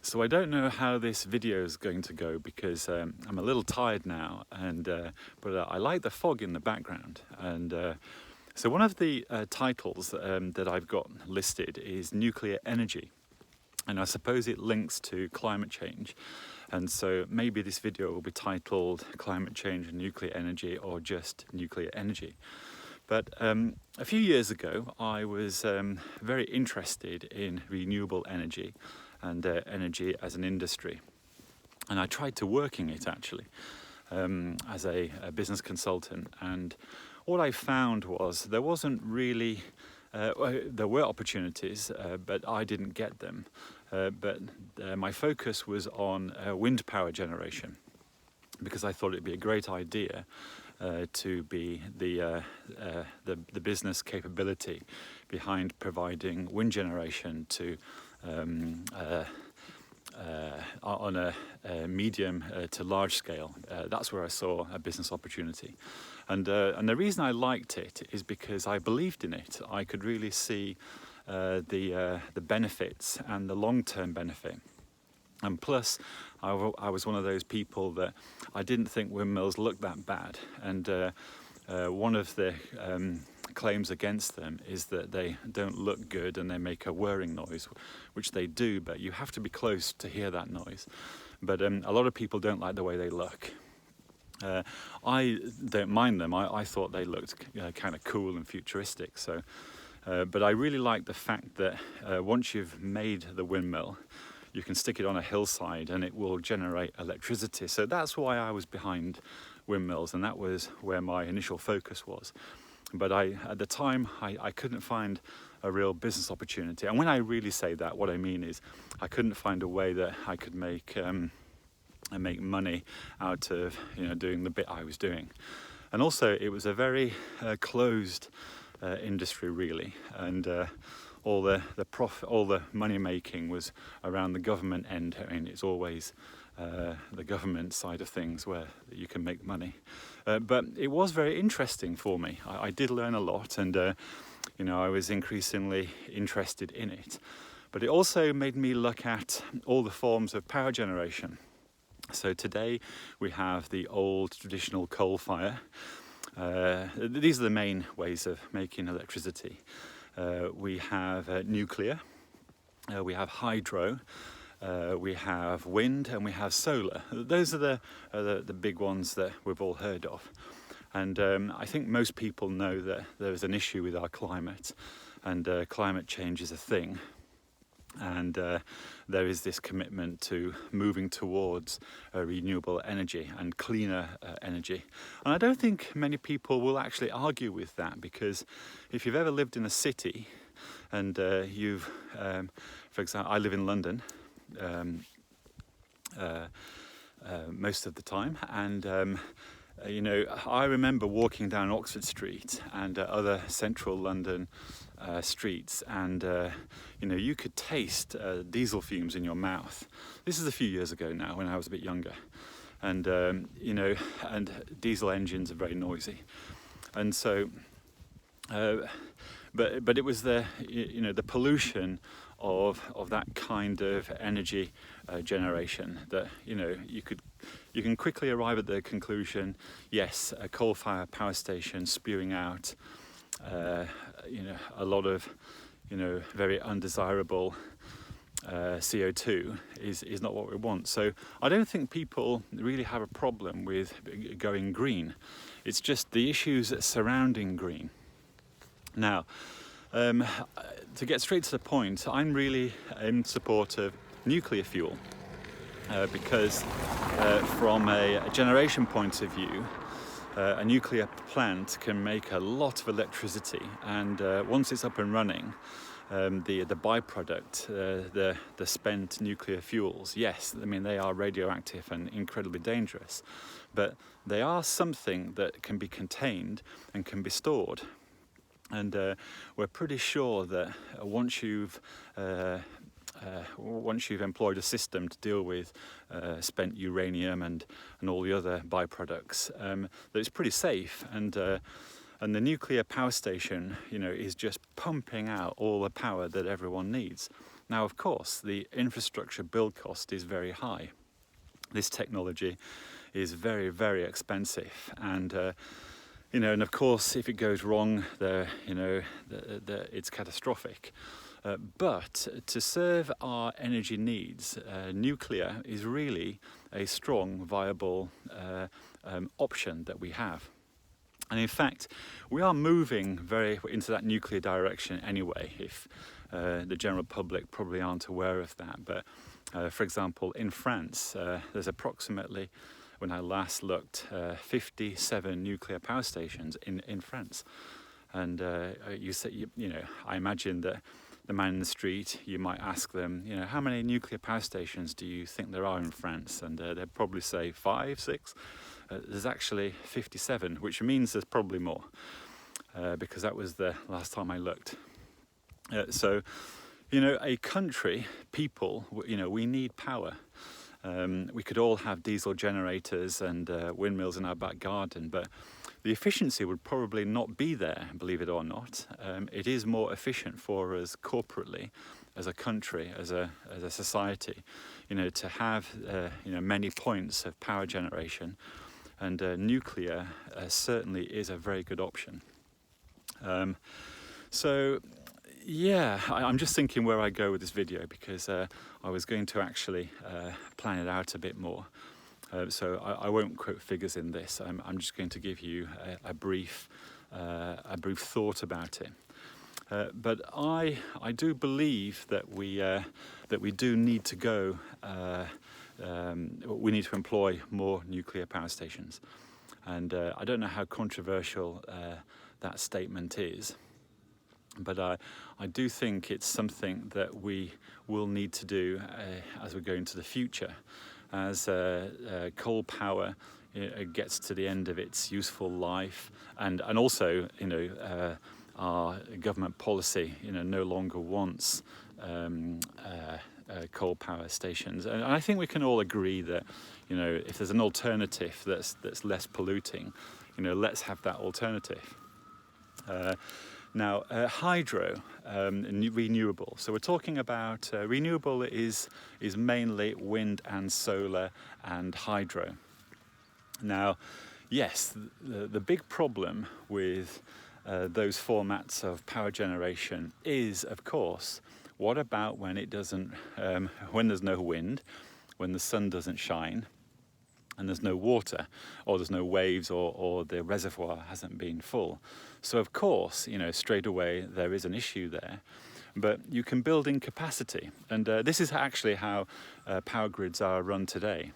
So I don't know how this video is going to go because I'm a little tired now, but I like the fog in the background. So one of the titles that I've got listed is nuclear energy, and I suppose it links to climate change. And so maybe this video will be titled Climate Change and Nuclear Energy, or just Nuclear Energy. But a few years ago, I was very interested in renewable energy and energy as an industry. And I tried to work in it actually as a business consultant. And what I found was there wasn't really, there were opportunities, but I didn't get them. But my focus was on wind power generation, because I thought it'd be a great idea to be the business capability behind providing wind generation to on a medium to large scale. That's where I saw a business opportunity, and the reason I liked it is because I believed in it. I could really see the benefits and the long-term benefit. And plus, I was one of those people that I didn't think windmills looked that bad. And one of the claims against them is that they don't look good and they make a whirring noise, which they do, but you have to be close to hear that noise. But a lot of people don't like the way they look. I don't mind them. I thought they looked kind of cool and futuristic. So, but I really like the fact that once you've made the windmill, you can stick it on a hillside and it will generate electricity. So that's why I was behind windmills, and that was where my initial focus was. But at the time, I couldn't find a real business opportunity. And when I really say that, what I mean is I couldn't find a way that I could make money out of doing the bit I was doing. And also, it was a very closed industry, really, and all the profit, all the money making was around the government end. I mean, it's always the government side of things where you can make money. But it was very interesting for me. I did learn a lot, and I was increasingly interested in it. But it also made me look at all the forms of power generation. So today we have the old traditional coal fire. These are the main ways of making electricity. We have nuclear, we have hydro, we have wind, and we have solar. Those are the big ones that we've all heard of. And I think most people know that there's an issue with our climate, and climate change is a thing. And there is this commitment to moving towards renewable energy and cleaner energy. And I don't think many people will actually argue with that, because if you've ever lived in a city and for example, I live in London most of the time, and I remember walking down Oxford Street and other central London streets, and you could taste diesel fumes in your mouth. This is a few years ago now, when I was a bit younger, and and diesel engines are very noisy, and so but it was the pollution of that kind of energy generation that you can quickly arrive at the conclusion, yes, a coal-fired power station spewing out a lot of very undesirable CO2 is not what we want. So I don't think people really have a problem with going green. It's just the issues surrounding green. Now, to get straight to the point, I'm really in support of nuclear fuel because from a generation point of view, a nuclear plant can make a lot of electricity, and once it's up and running, the byproduct, the spent nuclear fuels, yes, I mean, they are radioactive and incredibly dangerous, but they are something that can be contained and can be stored. And we're pretty sure that once you've employed a system to deal with spent uranium and all the other byproducts, that it's pretty safe. And the nuclear power station, is just pumping out all the power that everyone needs. Now, of course, the infrastructure build cost is very high. This technology is very, very expensive, and and of course, if it goes wrong, it's catastrophic. But to serve our energy needs, nuclear is really a strong, viable option that we have. And in fact, we are moving very into that nuclear direction anyway, if the general public probably aren't aware of that. But for example, in France, there's approximately, when I last looked, 57 nuclear power stations in France. And I imagine that the man in the street, you might ask them, how many nuclear power stations do you think there are in France? And they'd probably say 5, 6. There's actually 57, which means there's probably more, because that was the last time I looked. So, a country, people, we need power. We could all have diesel generators and windmills in our back garden, but the efficiency would probably not be there, believe it or not. It is more efficient for us corporately, as a country, as a society, to have many points of power generation, and nuclear certainly is a very good option. I'm just thinking where I go with this video, because I was going to actually plan it out a bit more. So I won't quote figures in this. I'm just going to give you a brief thought about it. But I do believe that we do need to go. We need to employ more nuclear power stations, and I don't know how controversial that statement is. But I do think it's something that we will need to do as we go into the future, as coal power gets to the end of its useful life, and also our government policy no longer wants coal power stations. And I think we can all agree that if there's an alternative that's less polluting, let's have that alternative. Now, hydro, renewable. So we're talking about renewable is mainly wind and solar and hydro. Now, yes, the big problem with those formats of power generation is, of course, what about when it doesn't, when there's no wind, when the sun doesn't shine, and there's no water, or there's no waves, or the reservoir hasn't been full. So of course, straight away there is an issue there, but you can build in capacity. And this is actually how power grids are run today.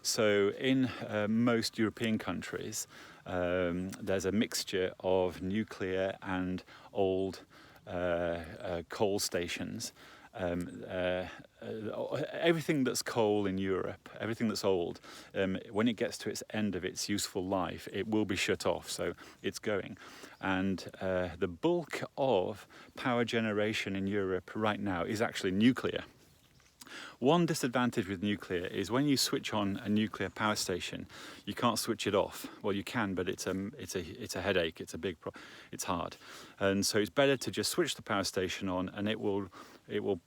So in most European countries, there's a mixture of nuclear and old coal stations. Everything that's coal in Europe, everything that's old, when it gets to its end of its useful life, it will be shut off, so it's going. And the bulk of power generation in Europe right now is actually nuclear. One disadvantage with nuclear is when you switch on a nuclear power station, you can't switch it off. Well, you can, but it's a headache. It's a big it's hard, and so it's better to just switch the power station on, and it will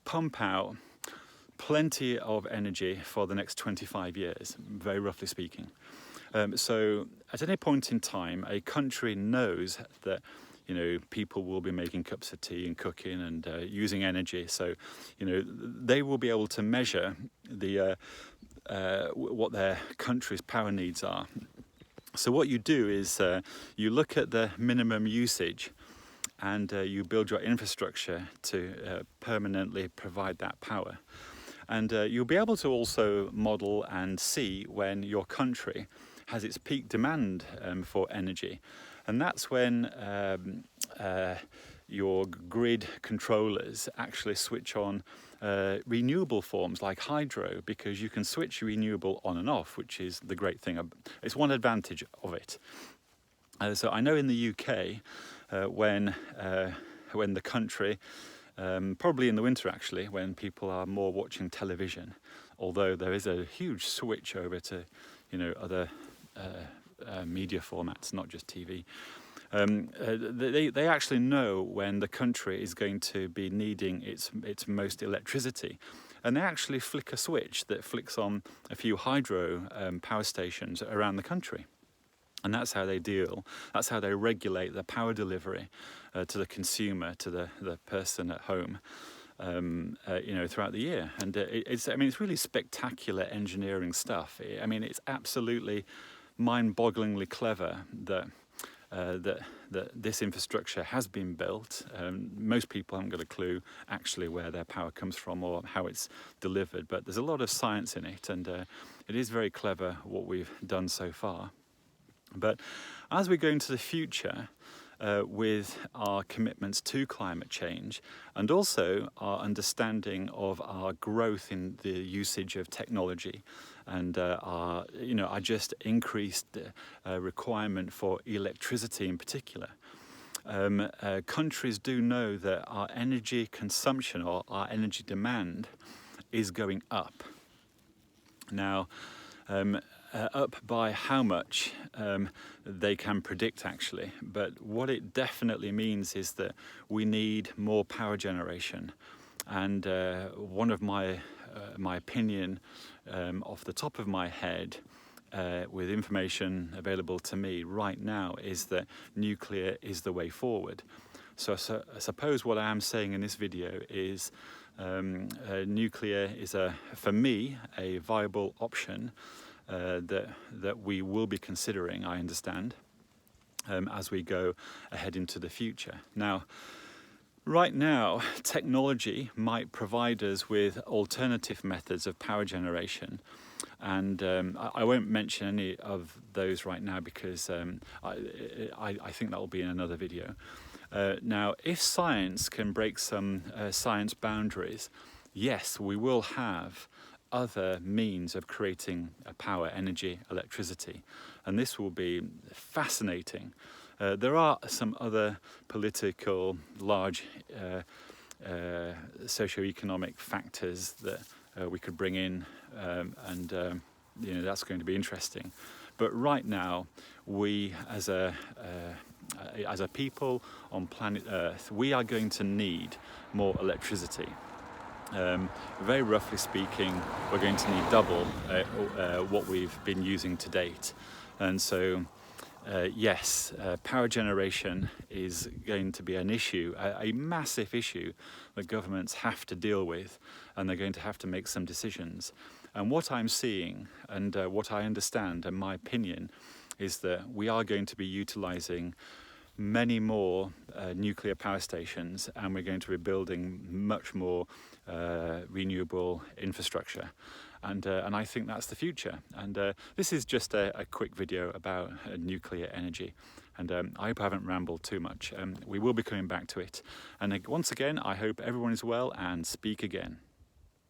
pump out plenty of energy for the next 25 years, very roughly speaking. So at any point in time, a country knows that people will be making cups of tea and cooking and using energy. So, they will be able to measure what their country's power needs are. So what you do is you look at the minimum usage, and you build your infrastructure to permanently provide that power. And you'll be able to also model and see when your country has its peak demand for energy. And that's when your grid controllers actually switch on renewable forms like hydro, because you can switch renewable on and off, which is the great thing. It's one advantage of it. So I know in the UK, when the country, probably in the winter actually, when people are more watching television, although there is a huge switch over to other media formats, not just TV. They actually know when the country is going to be needing its most electricity. And they actually flick a switch that flicks on a few hydro power stations around the country. And that's how that's how they regulate the power delivery to the consumer, to the person at home, throughout the year. And it's really spectacular engineering stuff. I mean, it's absolutely mind-bogglingly clever that this infrastructure has been built. Most people haven't got a clue actually where their power comes from or how it's delivered, but there's a lot of science in it, and it is very clever what we've done so far. But as we go into the future, with our commitments to climate change and also our understanding of our growth in the usage of technology and our just increased requirement for electricity in particular, countries do know that our energy consumption or our energy demand is going up. Now, up by how much they can predict actually, but what it definitely means is that we need more power generation. And one of my opinion off the top of my head, with information available to me right now, is that nuclear is the way forward. So I suppose what I am saying in this video is nuclear is for me a viable option that we will be considering, I understand, as we go ahead into the future. Now, right now, technology might provide us with alternative methods of power generation, and I won't mention any of those right now because I think that will be in another video. Now, if science can break some science boundaries, yes, we will have other means of creating power, energy, electricity, and this will be fascinating. There are some other political, large socio-economic factors that we could bring in, and that's going to be interesting. But right now, we as a people on planet Earth, we are going to need more electricity. Very roughly speaking, we're going to need double what we've been using to date. And so, yes, power generation is going to be an issue, a massive issue that governments have to deal with, and they're going to have to make some decisions. And what I'm seeing and what I understand, and my opinion, is that we are going to be utilising many more nuclear power stations, and we're going to be building much more renewable infrastructure, and I think that's the future. And this is just a quick video about nuclear energy, and I hope I haven't rambled too much. We will be coming back to it, and once again, I hope everyone is well, and speak again.